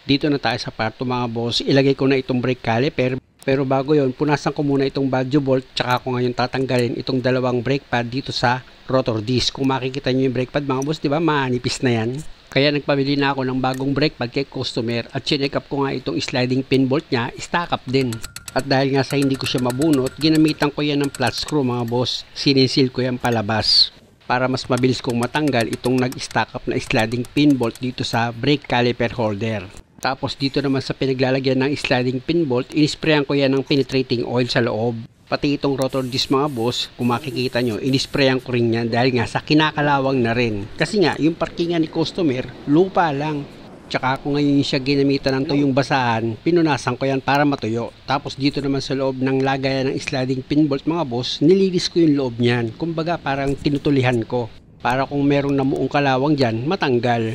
Dito na tayo sa part 2 mga boss. Ilagay ko na itong brake caliper. Pero bago yon, punasan ko muna itong valve bolt, tsaka ko ngayon tatanggalin itong dalawang brake pad dito sa rotor disc. Kung makikita nyo yung brake pad mga boss, di ba manipis na yan? Kaya nagpabili na ako ng bagong brake pad kay customer at chinek up ko nga itong sliding pin bolt niya, stack up din. At dahil nga sa hindi ko siya mabunot, ginamitan ko yan ng flat screw mga boss. Sininsil ko yan palabas para mas mabilis kong matanggal itong nag-stack up na sliding pin bolt dito sa brake caliper holder. Tapos dito naman sa pinaglalagyan ng sliding pin bolt, inisprayan ko yan ng penetrating oil sa loob. Pati itong rotor disc mga boss, kung makikita nyo, inisprayan ko rin yan dahil nga sa kinakalawang na rin. Kasi nga, yung parkingan ni customer, lupa lang. Tsaka ako ngayon siya ginamitan ng tuyong basahan, pinunasan ko yan para matuyo. Tapos dito naman sa loob ng lagayan ng sliding pin bolt mga boss, nilinis ko yung loob niyan. Kumbaga parang tinutulihan ko. Para kung merong namuong kalawang dyan, matanggal.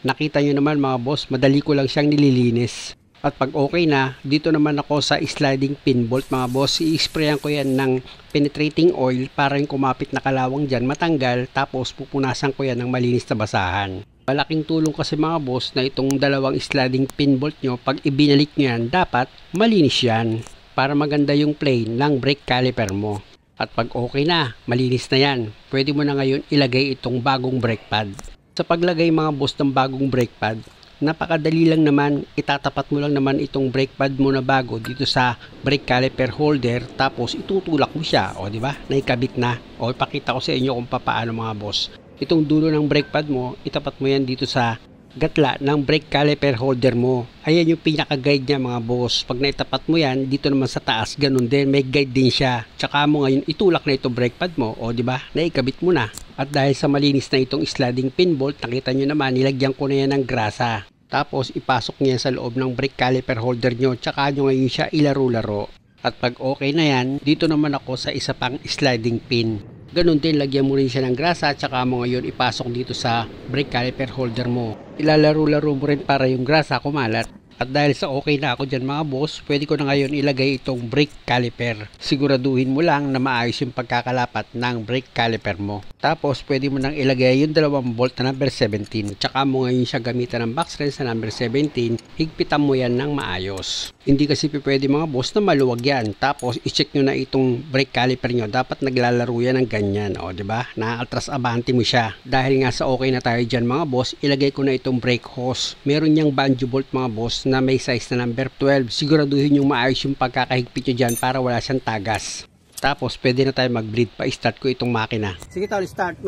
Nakita nyo naman mga boss, madali ko lang siyang nililinis. At pag okay na, dito naman ako sa sliding pin bolt mga boss, i-sprayan ko yan ng penetrating oil para yung kumapit na kalawang dyan matanggal, tapos pupunasan ko yan ng malinis na basahan. Malaking tulong kasi mga boss na itong dalawang sliding pin bolt nyo, pag ibinalik nyo yan, dapat malinis yan para maganda yung plane ng brake caliper mo. At pag okay na, malinis na yan, pwede mo na ngayon ilagay itong bagong brake pad. Sa paglagay mga boss ng bagong brake pad, napakadali lang naman, itatapat mo lang naman itong brake pad mo na bago dito sa brake caliper holder, tapos itutulak mo siya, o di ba? Naikabit na. O ipakita ko sa inyo kung paano mga boss. Itong dulo ng brake pad mo, itapat mo yan dito sa gatla ng brake caliper holder mo. Ayan yung pinaka-guide niya mga boss. Pag naitapat mo yan, dito naman sa taas, ganun din, may guide din siya. Tsaka mo ngayon itulak na itong brake pad mo, o di ba? Naikabit mo na. At dahil sa malinis na itong sliding pin bolt, nakita nyo naman, nilagyan ko na yan ng grasa. Tapos ipasok niya sa loob ng brake caliper holder nyo, tsaka nyo ngayon siya ilaro-laro. At pag okay na yan, dito naman ako sa isa pang sliding pin. Ganun din, lagyan mo rin siya ng grasa, tsaka mo ngayon ipasok dito sa brake caliper holder mo. Ilalaro-laro mo rin para yung grasa kumalat. At dahil sa okay na ako dyan mga boss, pwede ko na ngayon ilagay itong brake caliper. Siguraduhin mo lang na maayos yung pagkakalapat ng brake caliper mo. Tapos pwede mo nang ilagay yung dalawang bolt na number 17. Tsaka mo ngayon siya gamitan ng box wrench na number 17. Higpitan mo yan ng maayos. Hindi kasi pwede mga boss na maluwag yan. Tapos i-check nyo na itong brake caliper nyo. Dapat naglalaro yan ng ganyan. O diba? Na-atras abante mo siya. Dahil nga sa okay na tayo dyan mga boss, ilagay ko na itong brake hose. Meron niyang banjo bolt mga boss na may size na number 12. Siguraduhin yung maayos yung pagkakahigpit nyo dyan para wala siyang tagas. Tapos pwede na tayo mag-bleed. Pa-start ko itong makina. Sige tol, start.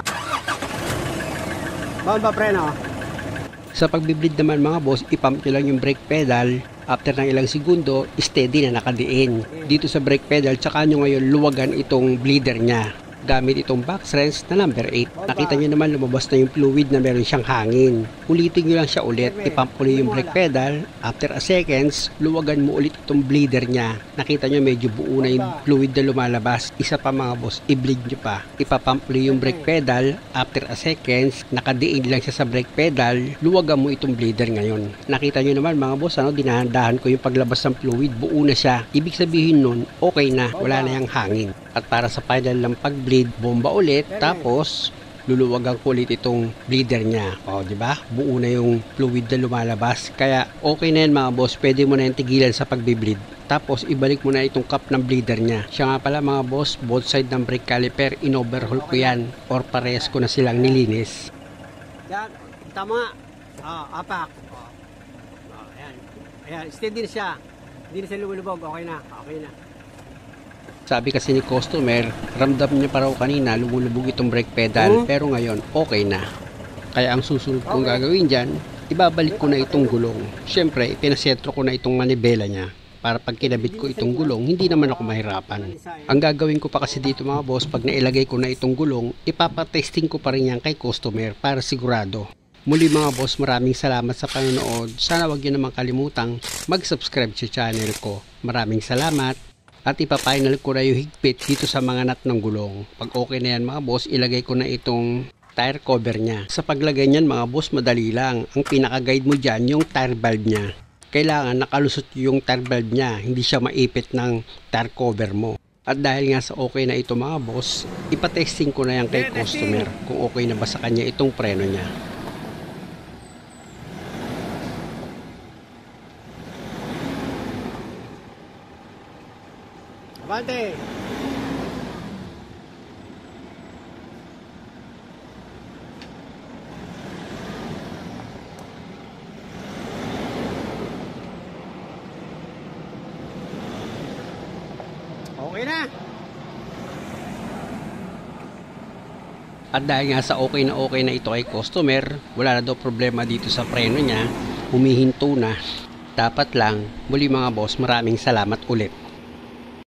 Bawal ba preno? Sa pag-bleed naman mga boss, ipump nyo lang yung brake pedal. After ng ilang segundo, steady na nakadiin. Dito sa brake pedal, tsaka nyo ngayon luwagan itong bleeder nya gamit itong box wrench na number 8. Nakita nyo naman lumabas na yung fluid na meron siyang hangin. Ulitin nyo lang siya ulit. Ipump ulit yung brake pedal. After a seconds, luwagan mo ulit itong bleeder niya. Nakita nyo medyo buo na yung fluid na lumalabas. Isa pa mga boss, i-bleed nyo pa. Ipapump ulit yung brake pedal. After a seconds, nakadiin lang siya sa brake pedal. Luwagan mo itong bleeder ngayon. Nakita nyo naman mga boss, dinahandahan ko yung paglabas ng fluid. Buo na siya. Ibig sabihin nun, okay na. Wala na yung hangin. At para sa final ng pag-bleed, bomba ulit, tapos luluwagan ko ulit itong bleeder niya. O, di ba? Buo na yung fluid na lumalabas. Kaya okay na yan mga boss, pwede mo na yung tigilan sa pag-bleed. Tapos ibalik mo na itong cap ng bleeder niya. Siya nga pala mga boss, both side ng brake caliper, in-overhaul ko yan or parehas ko na silang nilinis. Yan, tama. Apak. Ayan. Ayan, steady na siya. Hindi na siya lumulubog. Okay na. Okay na. Sabi kasi ni customer, ramdam niya pa raw kanina lumulubog itong brake pedal, pero ngayon okay na. Kaya ang susunod kong gagawin dyan, ibabalik ko na itong gulong. Siyempre, pinasentro ko na itong manibela niya para pag kinabit ko itong gulong, hindi naman ako mahirapan. Ang gagawin ko pa kasi dito mga boss, pag nailagay ko na itong gulong, ipapatesting ko pa rin yan kay customer para sigurado. Muli mga boss, maraming salamat sa panonood. Sana wag niyo naman kalimutang mag-subscribe sa channel ko. Maraming salamat. At ipapainal ko na yung higpit dito sa mga nut ng gulong. Pag okay na yan mga boss, ilagay ko na itong tire cover niya. Sa paglagay niyan mga boss, madali lang. Ang pinaka-guide mo dyan, yung tire valve niya. Kailangan nakalusot yung tire valve niya, hindi siya maipit ng tire cover mo. At dahil nga sa okay na ito mga boss, ipatesting ko na yan kay customer kung okay na ba sa kanya itong preno niya. Abante! Okay na! At dahil nga sa okay na ito kay customer, wala na daw problema dito sa preno niya, humihinto na. Dapat lang, muli mga boss, maraming salamat ulit.